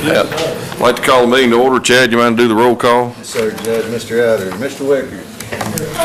I'd like to call the meeting to order. Chad, you mind to do the roll call? Yes, sir, Judge. Mr. Outer, Mr. Wicker,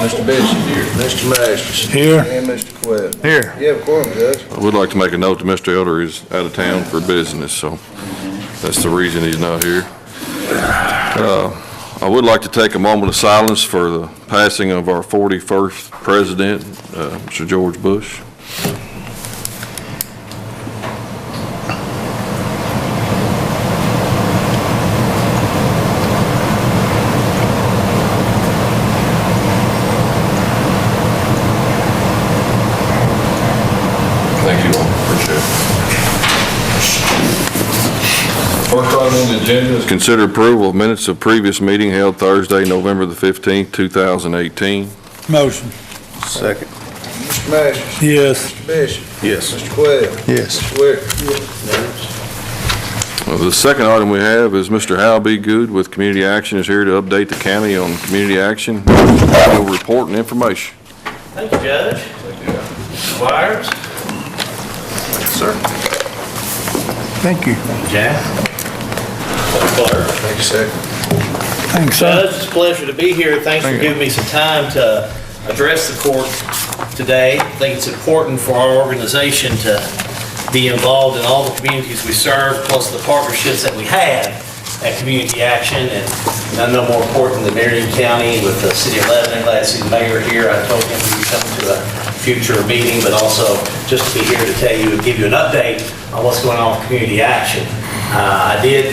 Mr. Bishop, here. Mr. Masters, Here. and Mr. Quayle. Here. You have a quorum, Judge. I would like to make a note that Mr. Elder is out of town for business, so that's the reason he's not here. I would like to take a moment of silence for the passing of our 41st president, Mr. George Bush. Thank you all. Appreciate it. First item on the agenda is consider approval of minutes of previous meeting held Thursday, November the 15th, 2018. Motion. Second. Mr. Masters. Yes. Mr. Bishop. Yes. Mr. Quayle. Yes. Mr. Wicker. The second item we have is Mr. Hal B. Good with Community Action is here to update the county on community action, annual report and information. Thank you, Judge. Squires. Sir. Thank you. Jack. Clerk. Thank you, sir. Thanks, Judge, it's a pleasure to be here. Thanks for giving me some time to address the court today. I think it's important for our organization to be involved in all the communities we serve, plus the partnerships that we have at Community Action. And none no more important than Marion County with the City of Lebanon. Glad to see the mayor here. I told him we'd be coming to a future meeting, but also just to be here to tell you and give you an update on what's going on with Community Action. I did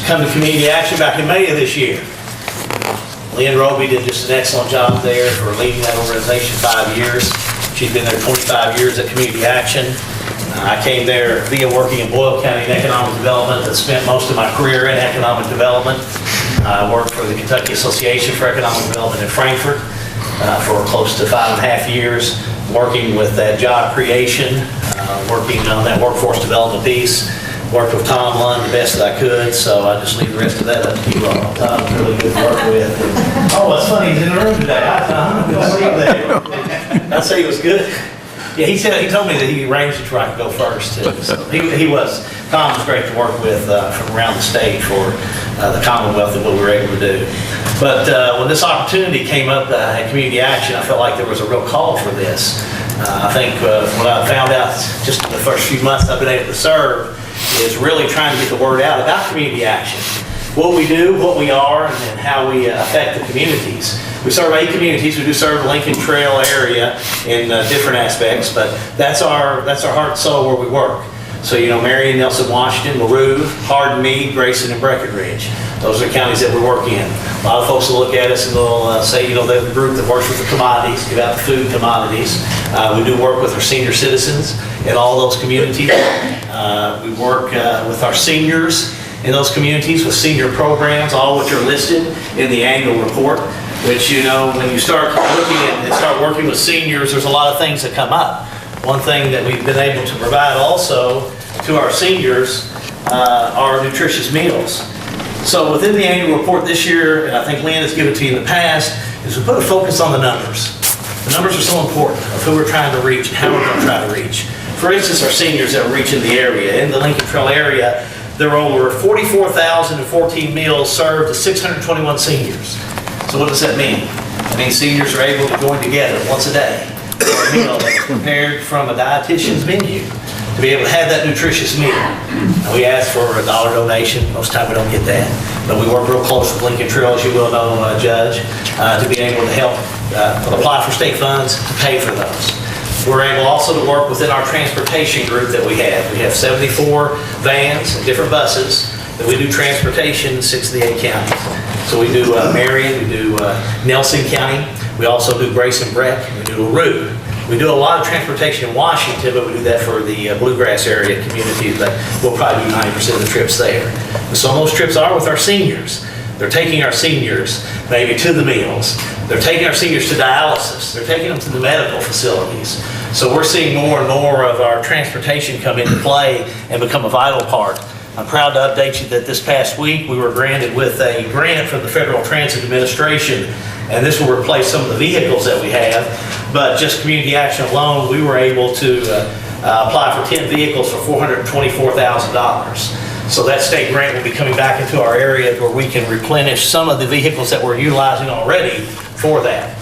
come to Community Action back in May of this year. Lynn Roby did just an excellent job there for leading that organization 5 years. She's been there 25 years at Community Action. I came there via working in Boyle County in economic development and spent most of my career in economic development. I worked for the Kentucky Association for Economic Development in Frankfurt for close to 5.5 years, working with that job creation, working on that workforce development piece. Worked with Tom Lund the best that I could, so I just leave the rest of that up to you all. Tom's really good to work with. Oh, it's funny, he's in the room today. Hi, Tom. Good to see you there. I'd say he was good. Yeah, he told me that he arranged it where I could go first, too. So Tom was great to work with from around the state for the Commonwealth and what we were able to do. But when this opportunity came up at Community Action, I felt like there was a real call for this. I think what I found out just in the first few months I've been able to serve is really trying to get the word out about Community Action. What we do, what we are, and how we affect the communities. We serve 8 communities. We do serve the Lincoln Trail area in different aspects, but that's our heart and soul where we work. So, Marion, Nelson, Washington, LaRue, Hardin, Meade, Grayson, and Breckenridge. Those are the counties that we're working in. A lot of folks will look at us and they'll say, they're the group that works with the commodities, give out the food commodities. We do work with our senior citizens in all those communities. We work with our seniors in those communities with senior programs, all which are listed in the annual report, which, when you start looking at and start working with seniors, there's a lot of things that come up. One thing that we've been able to provide also to our seniors are nutritious meals. So within the annual report this year, and I think Lynn has given it to you in the past, is we put a focus on the numbers. The numbers are so important of who we're trying to reach and how we're going to try to reach. For instance, our seniors that are reaching the area. In the Lincoln Trail area, there are over 44,014 meals served to 621 seniors. So what does that mean? That means seniors are able to join together once a day for a meal that's prepared from a dietitian's menu to be able to have that nutritious meal. And we ask for a $1 donation. Most time we don't get that. But we work real close with Lincoln Trail, as you will know, Judge, to be able to help apply for state funds to pay for those. We're able also to work within our transportation group that we have. We have 74 vans and different buses that we do transportation in 6 of the 8 counties. So we do Marion, we do Nelson County, we also do Grayson Breck, we do LaRue. We do a lot of transportation in Washington, but we do that for the bluegrass area communities, but we'll probably do 90% of the trips there. And some of those trips are with our seniors. They're taking our seniors maybe to the meals. They're taking our seniors to dialysis. They're taking them to the medical facilities. So we're seeing more and more of our transportation come into play and become a vital part. I'm proud to update you that this past week we were granted with a grant from the Federal Transit Administration, and this will replace some of the vehicles that we have. But just Community Action alone, we were able to apply for 10 vehicles for $424,000. So that state grant will be coming back into our area where we can replenish some of the vehicles that we're utilizing already for that.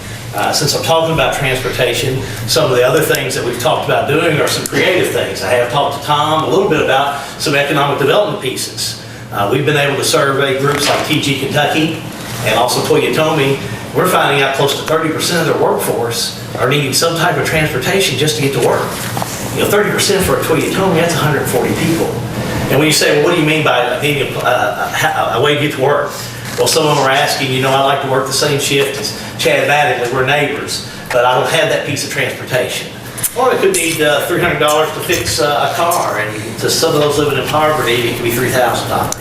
Since I'm talking about transportation, some of the other things that we've talked about doing are some creative things. I have talked to Tom a little bit about some economic development pieces. We've been able to survey groups like TG Kentucky and also Toyotomi. We're finding out close to 30% of their workforce are needing some type of transportation just to get to work. 30% for a Toyotomi, that's 140 people. And when you say, well, what do you mean by needing a way to get to work? Well, some of them are asking, I like to work the same shift as Chad Mattingly, we're neighbors, but I don't have that piece of transportation. Or it could need $300 to fix a car, and to some of those living in poverty, it could be $3,000,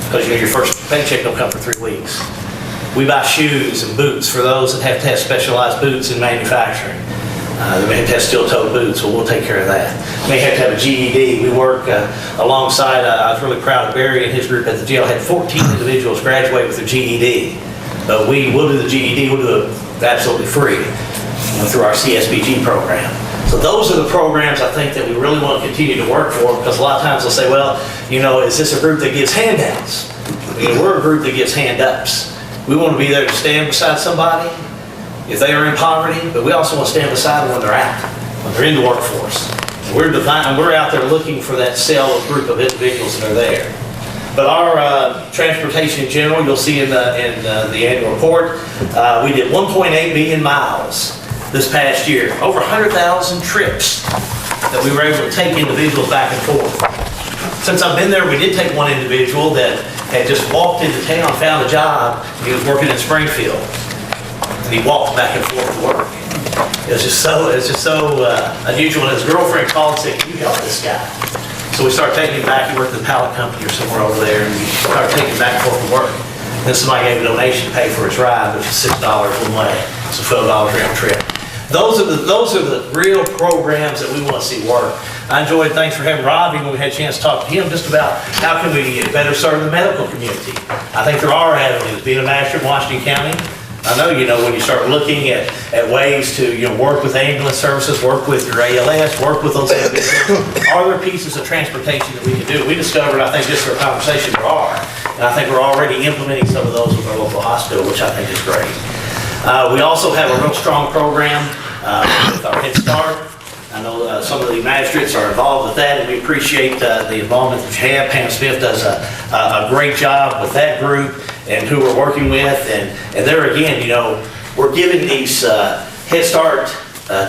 because your first paycheck don't come for 3 weeks. We buy shoes and boots for those that have to have specialized boots in manufacturing. They may have to have steel-toed boots, so we'll take care of that. May have to have a GED. We work alongside, I was really proud of Barry and his group at the jail, had 14 individuals graduate with a GED. But we'll do the GED, we'll do it absolutely free through our CSBG program. So those are the programs I think that we really want to continue to work for, because a lot of times they'll say, well, is this a group that gives handouts? We're a group that gives hand-ups. We want to be there to stand beside somebody if they are in poverty, but we also want to stand beside them when they're out, when they're in the workforce. And we're out there looking for that cell group of individuals that are there. But our transportation in general, you'll see in the annual report, we did 1.8 million miles this past year, over 100,000 trips that we were able to take individuals back and forth. Since I've been there, we did take one individual that had just walked into town, found a job, he was working in Springfield. And he walked back and forth to work. It was just so unusual. And his girlfriend called and said, "Can you help this guy?" So we started taking him back. He worked at the pallet company or somewhere over there, and we started taking him back and forth to work. Then somebody gave a donation to pay for his ride, which is $6 one way. It's a $12 round trip. Those are the real programs that we want to see work. I enjoyed, thanks for having Robbie when we had a chance to talk to him just about how can we better serve the medical community. I think there are avenues. Being a master in Washington County, I know, when you start looking at ways to, work with ambulance services, work with your ALS, work with those individuals, are there pieces of transportation that we can do? We discovered, I think, just through our conversation, there are. And I think we're already implementing some of those with our local hospital, which I think is great. We also have a real strong program with our Head Start. I know some of the magistrates are involved with that, and we appreciate the involvement that you have. Pam Smith does a great job with that group and who we're working with. And there again, we're giving these Head Start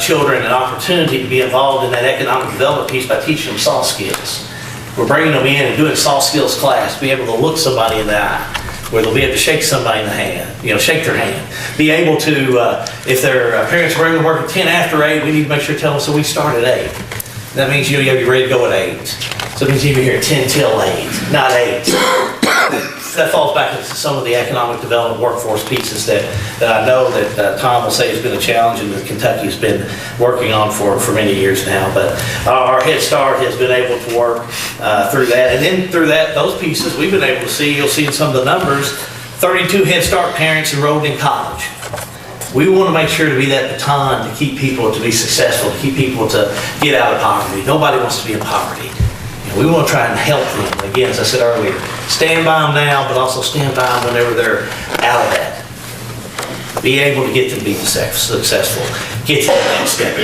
children an opportunity to be involved in that economic development piece by teaching them soft skills. We're bringing them in and doing a soft skills class, be able to look somebody in the eye, where they'll be able to shake somebody in the hand, shake their hand. Be able to, if their parents were able to work at 10 after 8, we need to make sure to tell them, so we start at 8. That means you have to be ready to go at 8. So it means you be here at 10 till 8, not 8. That falls back into some of the economic development workforce pieces that I know that Tom will say has been a challenge and that Kentucky's been working on for many years now. But our Head Start has been able to work through that. And then through those pieces, we've been able to see, you'll see in some of the numbers, 32 Head Start parents enrolled in college. We want to make sure to be that baton to keep people to be successful, to keep people to get out of poverty. Nobody wants to be in poverty. We want to try and help them. Again, as I said earlier, stand by them now, but also stand by them whenever they're out of that. Be able to get them to be successful. Get to the next step.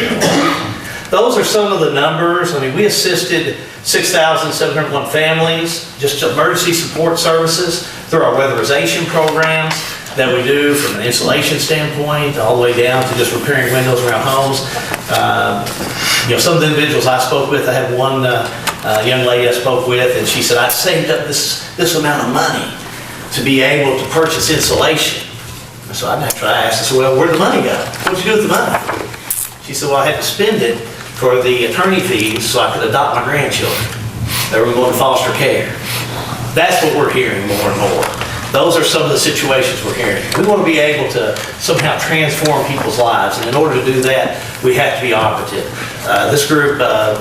Those are some of the numbers. We assisted 6,701 families, just emergency support services through our weatherization programs that we do from an insulation standpoint all the way down to just repairing windows around homes. Some of the individuals I spoke with, I had one young lady I spoke with, and she said, I saved up this amount of money to be able to purchase insulation. So I asked, I said, well, where'd the money go? What'd you do with the money? She said, well, I had to spend it for the attorney fees so I could adopt my grandchildren. They were going to foster care. That's what we're hearing more and more. Those are some of the situations we're hearing. We want to be able to somehow transform people's lives, and in order to do that, we have to be operative. This group of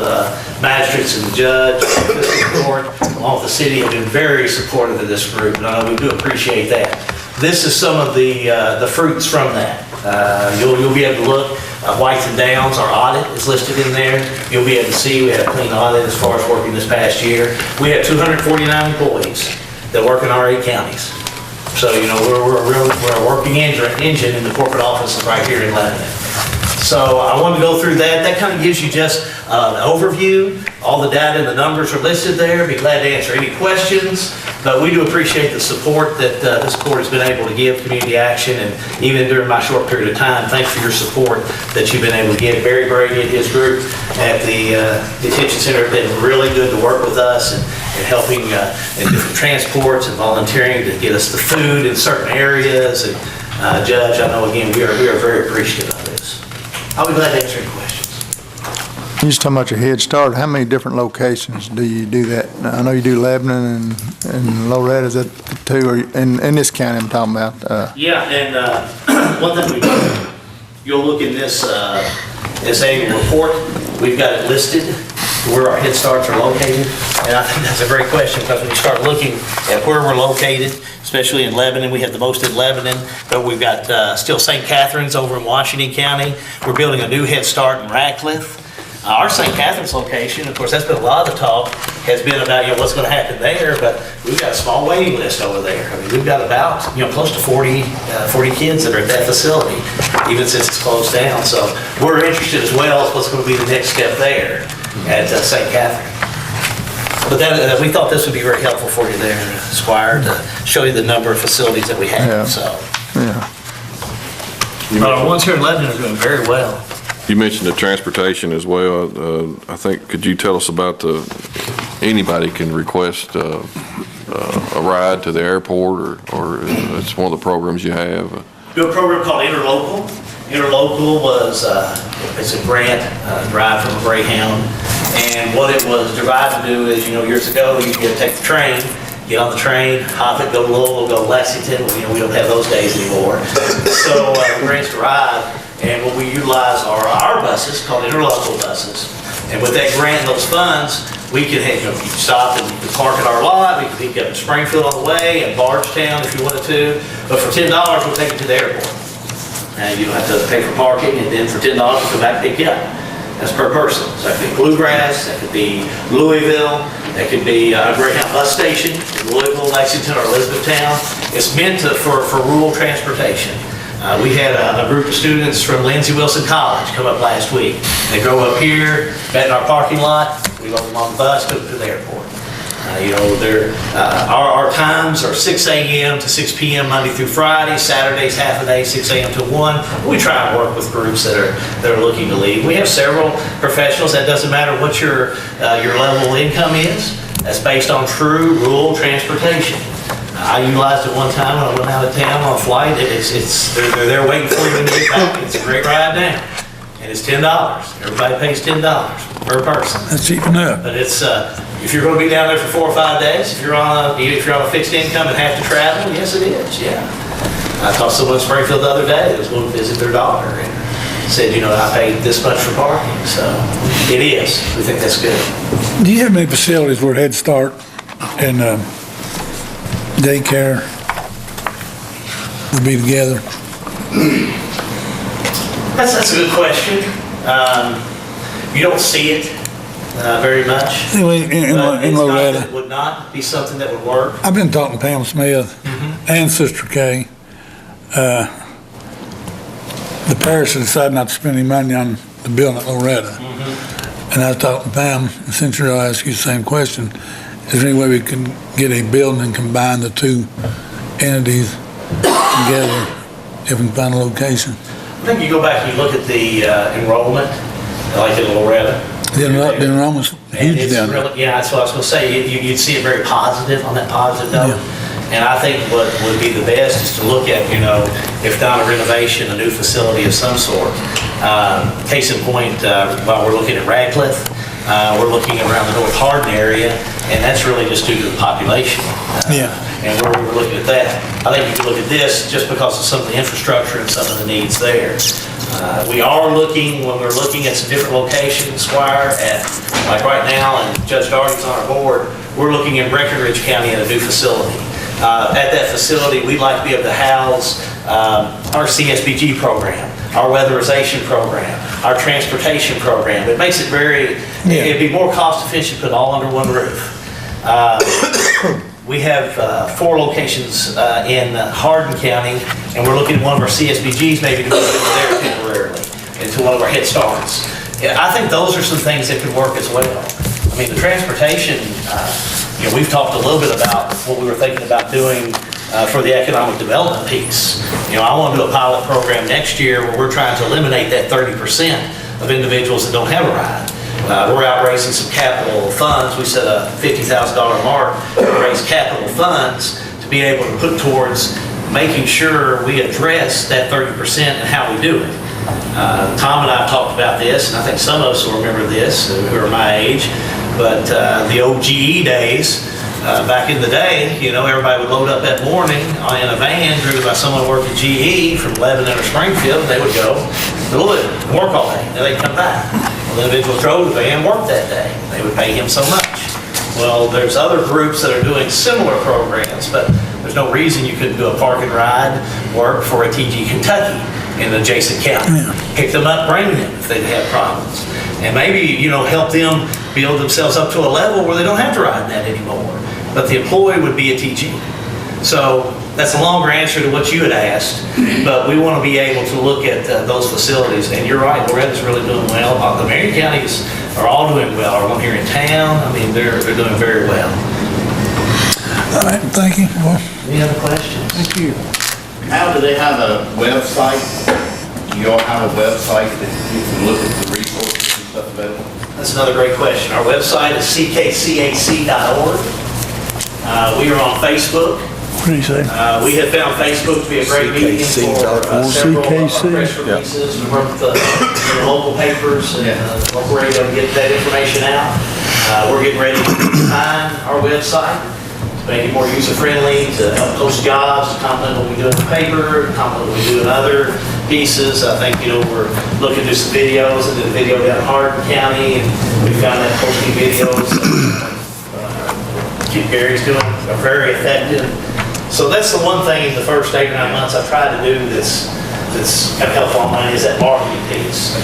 magistrates and the judge, and the fiscal court, along with the city, have been very supportive of this group, and we do appreciate that. This is some of the fruits from that. You'll be able to look. Whites and Downs, our audit is listed in there. You'll be able to see we had a clean audit as far as working this past year. We have 249 employees that work in our 8 counties. So, you know, we're a working engine in the corporate office right here in Lebanon. So I wanted to go through that. That kind of gives you just an overview. All the data and the numbers are listed there. Be glad to answer any questions. But we do appreciate the support that this court has been able to give Community Action, and even during my short period of time, thanks for your support that you've been able to give. Barry Brady and his group at the detention center have been really good to work with us and helping in different transports and volunteering to get us the food in certain areas. And Judge, I know again, we are very appreciative of this. I'll be glad to answer any questions. You just talking about your Head Start. How many different locations do you do that? I know you do Lebanon and Loretta. Is that the two? Or in this county I'm talking about? Yeah, and one thing we do, you'll look in this annual report. We've got it listed where our Head Starts are located. And I think that's a great question, because when you start looking at where we're located, especially in Lebanon, we have the most in Lebanon, but we've got still St. Catherine's over in Washington County. We're building a new Head Start in Radcliffe. Our St. Catherine's location, of course, that's been a lot of the talk, has been about, what's going to happen there, but we've got a small waiting list over there. I mean, we've got about, close to 40 kids that are at that facility, even since it's closed down. So we're interested as well as what's going to be the next step there at St. Catherine. But that, we thought this would be very helpful for you there, Squire, to show you the number of facilities that we have. Yeah. So, Yeah. our ones here in Lebanon are doing very well. You mentioned the transportation as well. I think, could you tell us about anybody can request a ride to the airport, or it's one of the programs you have? We have a program called Interlocal. Interlocal was, it's a grant derived from a Greyhound. And what it was derived to do is, years ago, you could take the train, get on the train, hop it, go to Louisville, go to Lexington. We don't have those days anymore. So the grants derived. And what we utilize are our buses, called interlocal buses. And with that grant and those funds, we can have, you can stop and you can park at our lot. We can pick you up in Springfield on the way, and Bardstown if you wanted to. But for $10, we'll take you to the airport. And you don't have to pay for parking, and then for $10, we'll come back and pick you up. That's per person. So that could be Bluegrass, that could be Louisville, that could be a Greyhound bus station in Louisville, Lexington, or Elizabethtown. It's meant for rural transportation. We had a group of students from Lindsey Wilson College come up last week. They drove up here, met in our parking lot. We loaded them on the bus, took them to the airport. Our times are 6 a.m. to 6 p.m. Monday through Friday. Saturdays, half a day, 6 a.m. to 1. We try and work with groups that are looking to leave. We have several professionals. That doesn't matter what your level of income is. That's based on true rural transportation. I utilized it one time when I went out of town on a flight. They're there waiting for you when you get back. It's a great ride down. And it's $10. Everybody pays $10 per person. That's cheap enough. But it's, if you're going to be down there for 4 or 5 days, if you're on a fixed income and have to travel, yes it is, yeah. I talked to someone in Springfield the other day that was going to visit their daughter and said, I paid this much for parking. So it is. We think that's good. Do you have any facilities where Head Start and daycare would be together? That's a good question. You don't see it very much. Anyway, in It's not that Loretta, it would not be something that would work. I've been talking to Pam Smith and Sister Kay. The parish decided not to spend any money on the building at Loretta. And I talked to Pam, and since I'll ask you the same question, is there any way we can get a building and combine the two entities together if we can find a location? I think you go back and you look at the enrollment, like in Loretta. The enrollment's huge down there. Really, yeah, that's what I was going to say. You'd see it very positive on that positive note. And I think what would be the best is to look at, if not a renovation, a new facility of some sort. Case in point, while we're looking at Radcliffe, we're looking around the North Hardin area, and that's really just due to the population. And where we were looking at that. I think you can look at this just because of some of the infrastructure and some of the needs there. We are looking, when we're looking at some different locations, Squire, at, like right now, and Judge Darden's on our board, we're looking in Breckenridge County at a new facility. At that facility, we'd like to be able to house our CSBG program. our weatherization program, our transportation program. It makes it it'd be more cost efficient to put it all under one roof. We have 4 locations in Hardin County, and we're looking at one of our CSBGs maybe to move into there temporarily, into one of our Head Starts. Yeah, I think those are some things that could work as well. I mean, the transportation, we've talked a little bit about what we were thinking about doing for the economic development piece. I want to do a pilot program next year where we're trying to eliminate that 30% of individuals that don't have a ride. We're out raising some capital funds. We set a $50,000 mark to raise capital funds to be able to put towards making sure we address that 30% and how we do it. Tom and I have talked about this, and I think some of us will remember this who are my age, but the old GE days, back in the day, everybody would load up that morning in a van driven by someone working GE from Lebanon or Springfield, and they would go to Louisville and work all day, and they'd come back. Well, the individual drove the van, worked that day. They would pay him so much. Well, there's other groups that are doing similar programs, but there's no reason you couldn't do a park and ride work for a TG Kentucky in an adjacent county. Pick them up, bring them if they have problems. And maybe, help them build themselves up to a level where they don't have to ride that anymore. But the employee would be a TG. So that's a longer answer to what you had asked, but we want to be able to look at those facilities. And you're right, Loretta's really doing well. The Marion counties are all doing well. Our one here in town, they're doing very well. All right, thank you. Well, Any other questions? thank you. How do they have a website? Do you all have a website that you can look at the resources and stuff available? That's another great question. Our website is ckcac.org. We are on Facebook. What do you say? We have found Facebook to be a great medium for several press releases. We work with the local papers and local radio to get that information out. We're getting ready to design our website to make it more user-friendly, to help post jobs, to complement what we do in the paper, complement what we do in other pieces. I think, we're looking to do some videos, and did a video down in Hardin County, and we found that posting videos Gary's doing are very effective. So that's the one thing in the first 8 or 9 months I've tried to do that's kind of helpful on mine is that marketing piece.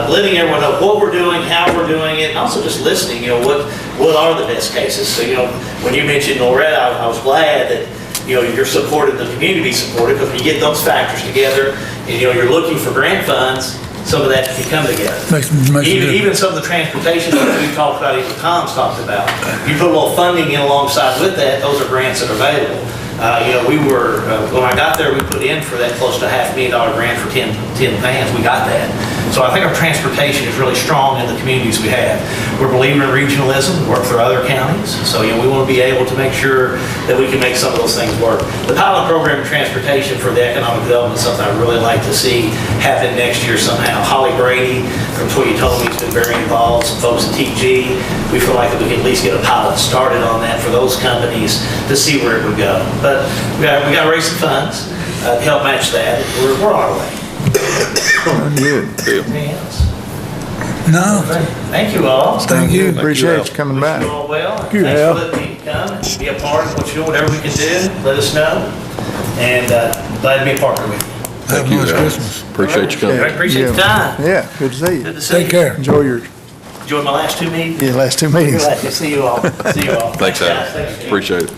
Letting everyone know what we're doing, how we're doing it, and also just listening, what are the best cases. So, when you mentioned Loretta, I was glad that, you're supported, the community supported, because when you get those factors together, and, you're looking for grant funds, some of that can come together. Even some of the transportation that we talked about, even Tom's talked about, you put a little funding in alongside with that, those are grants that are available. When I got there, we put in for that close to $500,000 grant for 10 vans. We got that. So I think our transportation is really strong in the communities we have. We're believing in regionalism, work for other counties. So, we want to be able to make sure that we can make some of those things work. The pilot program in transportation for the economic development is something I'd really like to see happen next year somehow. Holly Brady from Toyotomi has been very involved, some folks at TG. We feel like that we can at least get a pilot started on that for those companies to see where it would go. But we got to raise some funds to help match that. We're on our way. Good. Anything else? No, Thank you all. thank you. Appreciate you coming Wish you back. all well. You Thanks have. for letting me come and be a part of what you do, whatever we can do, let us know. And glad to be a partner with you. Have a nice Christmas. Appreciate you coming. I appreciate the time. Yeah, good to see Good you. to see Take you. care. Enjoy your, Enjoyed my last 2 meetings. last 2 meetings. Glad to see you all. See you all. Thanks, guys. Adam. Thanks, Jim. Appreciate it.